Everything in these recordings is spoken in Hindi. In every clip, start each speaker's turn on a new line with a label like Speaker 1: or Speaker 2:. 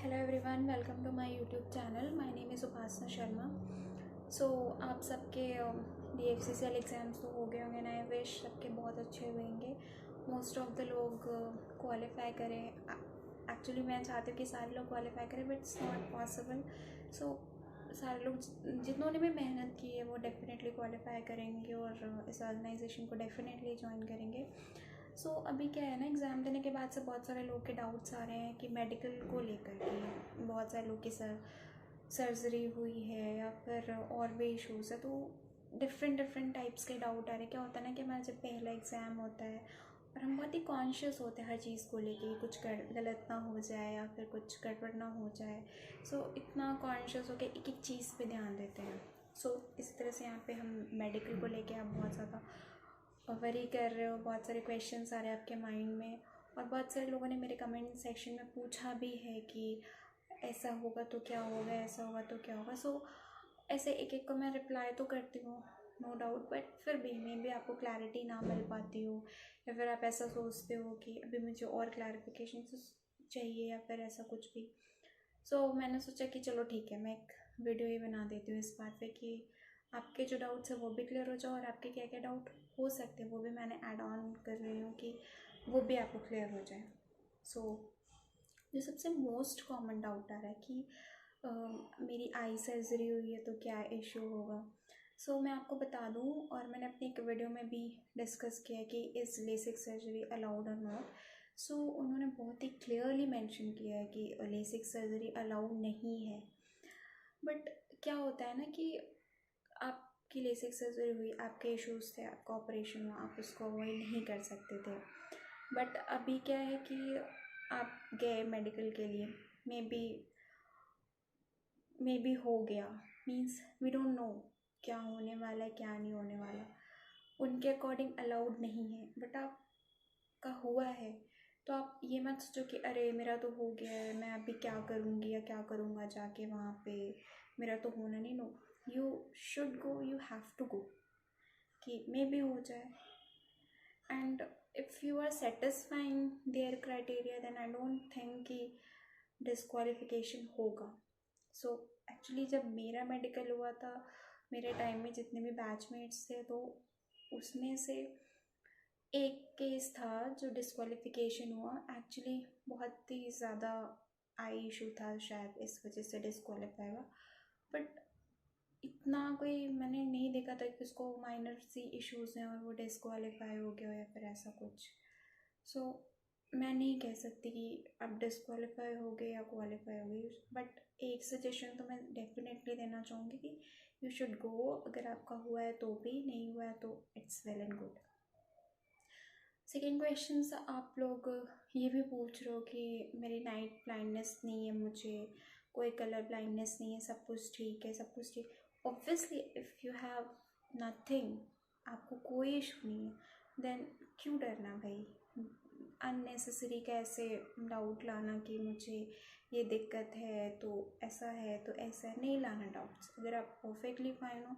Speaker 1: Hello everyone, welcome to my YouTube channel. My name is Upasana Sharma. So आप सबके DFCCL एग्ज़ाम्स तो हो गए होंगे एंड आई विश सबके बहुत अच्छे होंगे। मोस्ट ऑफ द लोग क्वालिफाई करें। एक्चुअली मैं चाहती हूँ कि सारे लोग क्वालिफाई करें, बट इट्स नॉट पॉसिबल। सो सारे लोग जितनों ने भी मेहनत की है वो डेफिनेटली क्वालिफाई करेंगे और इस ऑर्गेनाइजेशन को डेफिनेटली ज्वाइन करेंगे। सो अभी क्या है ना, एग्ज़ाम देने के बाद से बहुत सारे लोग के डाउट्स आ रहे हैं कि मेडिकल को लेकर कि बहुत सारे लोग की सर्जरी हुई है या फिर और भी इश्यूज़ है, तो डिफरेंट टाइप्स के डाउट आ रहे हैं। क्या होता है ना कि हमारा जब पहला एग्ज़ाम होता है और हम बहुत ही कॉन्शियस होते हैं हर चीज़ को लेके, कुछ गलत ना हो जाए या फिर कुछ गड़बड़ ना हो जाए। सो इतना कॉन्शियस होकर एक एक चीज़ पे ध्यान देते हैं। सो इसी तरह से यहाँ पे हम मेडिकल को लेके आप बहुत ज़्यादा वरी कर रहे हो, बहुत सारे क्वेश्चंस आ रहे हैं आपके माइंड में, और बहुत सारे लोगों ने मेरे कमेंट सेक्शन में पूछा भी है कि ऐसा होगा तो क्या होगा, ऐसा होगा तो क्या होगा। सो ऐसे एक एक को मैं रिप्लाई तो करती हूँ, नो डाउट, बट फिर भी मे बी आपको क्लैरिटी ना मिल पाती हो या फिर आप ऐसा सोचते हो कि अभी मुझे और क्लैरिफिकेशन चाहिए या फिर ऐसा कुछ भी। सो मैंने सोचा कि चलो ठीक है, मैं एक वीडियो ही बना देती हूँ इस बात पे कि आपके जो डाउट्स है वो भी क्लियर हो जाए और आपके क्या क्या डाउट हो सकते हैं वो भी मैंने ऐड ऑन कर रही हूँ कि वो भी आपको क्लियर हो जाए। सो जो सबसे मोस्ट कॉमन डाउट आ रहा है कि मेरी आई सर्जरी हुई है तो क्या इशू होगा। सो मैं आपको बता दूँ, और मैंने अपनी एक वीडियो में भी डिस्कस किया है कि इज़ लेसिक सर्जरी अलाउड और नॉट। सो उन्होंने बहुत ही क्लियरली मेंशन किया है कि लेसिक सर्जरी अलाउड नहीं है। बट क्या होता है ना कि आपकी लेसिक सर्जरी हुई, आपके इश्यूज़ थे, आपका ऑपरेशन हुआ, आप उसको अवॉइड नहीं कर सकते थे। बट अभी क्या है कि आप गए मेडिकल के लिए, मे बी हो गया, मीन्स वी डोंट नो क्या होने वाला है क्या नहीं होने वाला, उनके अकॉर्डिंग अलाउड नहीं है, बट आपका हुआ है। तो आप ये मत सोचो कि अरे मेरा तो हो गया है, मैं अभी क्या करूँगी या क्या करूँगा जाके वहाँ पे, मेरा तो होना नहीं। No, you should go, you have to go, कि मे भी हो जाए। And if you are satisfying their criteria then I don't think कि डिस्क्वालिफिकेशन होगा। सो एक्चुअली जब मेरा मेडिकल हुआ था, मेरे टाइम में जितने भी बैचमेट्स थे, तो उसमें से एक केस था जो डिस्क्वालिफिकेशन हुआ। एक्चुअली बहुत ही ज़्यादा आई इशू था, शायद इस वजह से डिस्क्वालीफाई हुआ। बट इतना कोई मैंने नहीं देखा था कि उसको माइनर सी इश्यूज़ हैं और वो डिस्क्वालीफाई हो गया या फिर ऐसा कुछ। सो मैं नहीं कह सकती कि आप डिस्क्वालीफाई हो गए या क्वालिफाई हो गई, बट एक सजेशन तो मैं डेफिनेटली देना चाहूँगी कि यू शुड गो। अगर आपका हुआ है तो भी, नहीं हुआ है तो it's well and good. Second question, आप लोग ये भी पूछ रहे हो कि मेरी नाइट ब्लाइंडनेस नहीं है, मुझे कोई कलर ब्लाइंडनेस नहीं है, सब कुछ ठीक है, सब कुछ ठीक। Obviously if you have nothing, आपको कोई इशू नहीं है, देन क्यों डरना भाई। अननेसेसरी कैसे डाउट लाना कि मुझे ये दिक्कत है तो ऐसा है तो ऐसा है, नहीं लाना डाउट्स। अगर आप परफेक्टली फाइन हो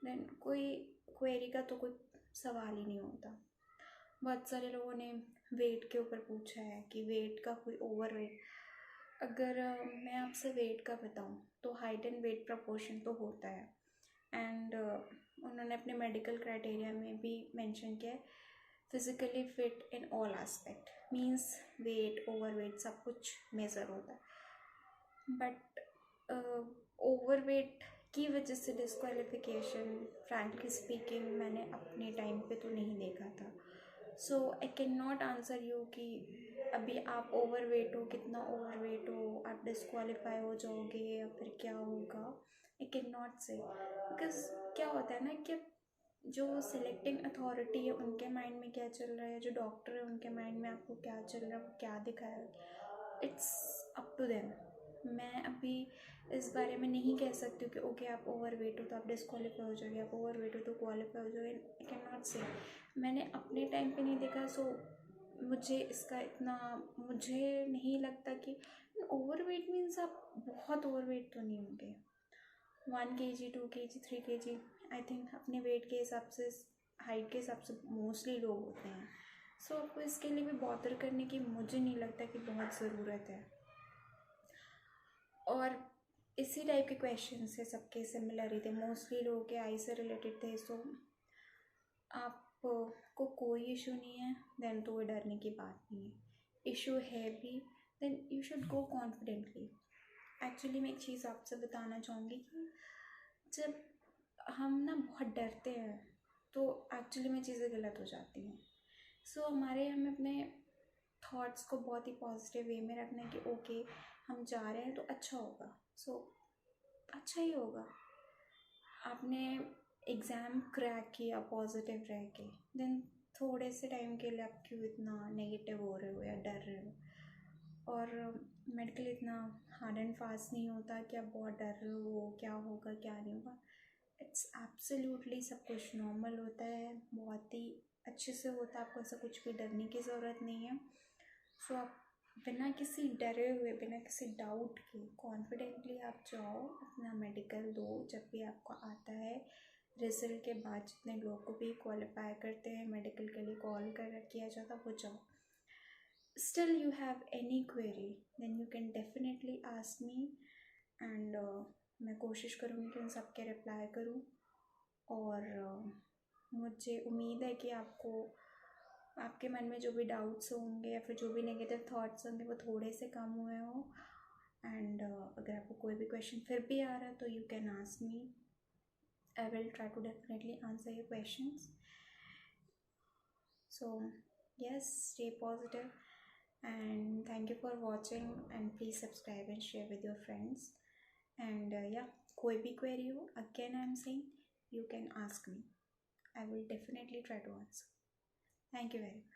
Speaker 1: देन कोई क्वेरी का तो कोई सवाल ही नहीं होता। बहुत सारे लोगों ने वेट के ऊपर पूछा है कि वेट का कोई ओवर वेट। अगर मैं आपसे वेट का बताऊं तो हाइट एंड वेट प्रपोर्शन तो होता है, एंड उन्होंने अपने मेडिकल क्राइटेरिया में भी मेंशन किया है physically fit in all aspect, means weight over weight सब कुछ मेज़र होता है। बट ओवर वेट की वजह से डिस्क्वालिफिकेशन, फ्रैंकली स्पीकिंग, मैंने अपने टाइम पे तो नहीं देखा था। So I can not answer you कि अभी आप ओवर वेट हो, कितना ओवर वेट हो, आप डिस्क्वालीफाई हो जाओगे या फिर क्या होगा। आई कैन नॉट से, बिकॉज क्या होता है ना कि जो सिलेक्टिंग अथॉरिटी है उनके माइंड में क्या चल रहा है, जो डॉक्टर है उनके माइंड में आपको क्या चल रहा है, वो क्या दिखाया, इट्स अप टू देम। मैं अभी इस बारे में नहीं कह सकती हूँ कि ओके आप ओवर वेट हो तो आप डिस्क्वालीफाई हो जाओगे, आप ओवर वेट हो तो क्वालिफाई हो जाओगे। आई कैन नॉट से, मैंने अपने टाइम पे नहीं देखा। सो मुझे इसका इतना, मुझे नहीं लगता कि ओवर वेट मीन्स आप बहुत ओवर वेट तो नहीं होंगे। 1 kg 2 kg 3 kg, I think अपने वेट के हिसाब से, हाइट के हिसाब से मोस्टली लोग होते हैं। सो आपको इसके लिए भी बॉदर करने की मुझे नहीं लगता कि बहुत ज़रूरत है। और इसी टाइप के क्वेश्चन से सबके सिमिलर ही थे, मोस्टली लोगों के आई से रिलेटेड थे। सो आपको कोई इशू नहीं है देन तो कोई डरने की बात नहीं है। इशू है भी then you should go confidently. Actually मैं एक चीज़ आपसे बताना चाहूँगी कि जब हम ना बहुत डरते हैं तो एक्चुअली में चीज़ें गलत हो जाती हैं। सो हमें अपने थॉट्स को बहुत ही पॉजिटिव वे में रखना है कि ओके हम जा रहे हैं तो अच्छा होगा। सो अच्छा ही होगा। आपने एग्ज़ाम क्रैक किया पॉजिटिव रह के, देन थोड़े से टाइम के लिए आप क्यों इतना नेगेटिव हो रहे हो या डर रहे हो। और मेडिकल इतना हार्ड एंड फास्ट नहीं होता कि आप बहुत डर रहे हो क्या होगा क्या नहीं होगा। इट्स एब्सोल्युटली सब कुछ नॉर्मल होता है, बहुत ही अच्छे से होता है। आपको ऐसा कुछ भी डरने की ज़रूरत नहीं है। सो आप बिना किसी डरे हुए, बिना किसी डाउट के कॉन्फिडेंटली आप जाओ, अपना मेडिकल दो। जब भी आपको आता है रिजल्ट के बाद, जितने लोग को भी क्वालिफाई करते हैं मेडिकल के लिए कॉल कर किया जाता, वो जाओ। Still you have any query then you can definitely ask me and मैं कोशिश करूँगी कि उन सब के रिप्लाई करूँ। और मुझे उम्मीद है कि आपके मन में जो भी डाउट्स होंगे या फिर जो भी नेगेटिव थॉट्स होंगे वो थोड़े से कम हुए हों। एंड अगर आपको कोई भी क्वेश्चन फिर भी आ रहा है तो you can ask me. I will try to definitely answer your questions. So yes, stay positive and thank you for watching and please subscribe and share with your friends. And yeah, कोई भी query हो, again I'm saying you can ask me. I will definitely try to answer. Thank you very much.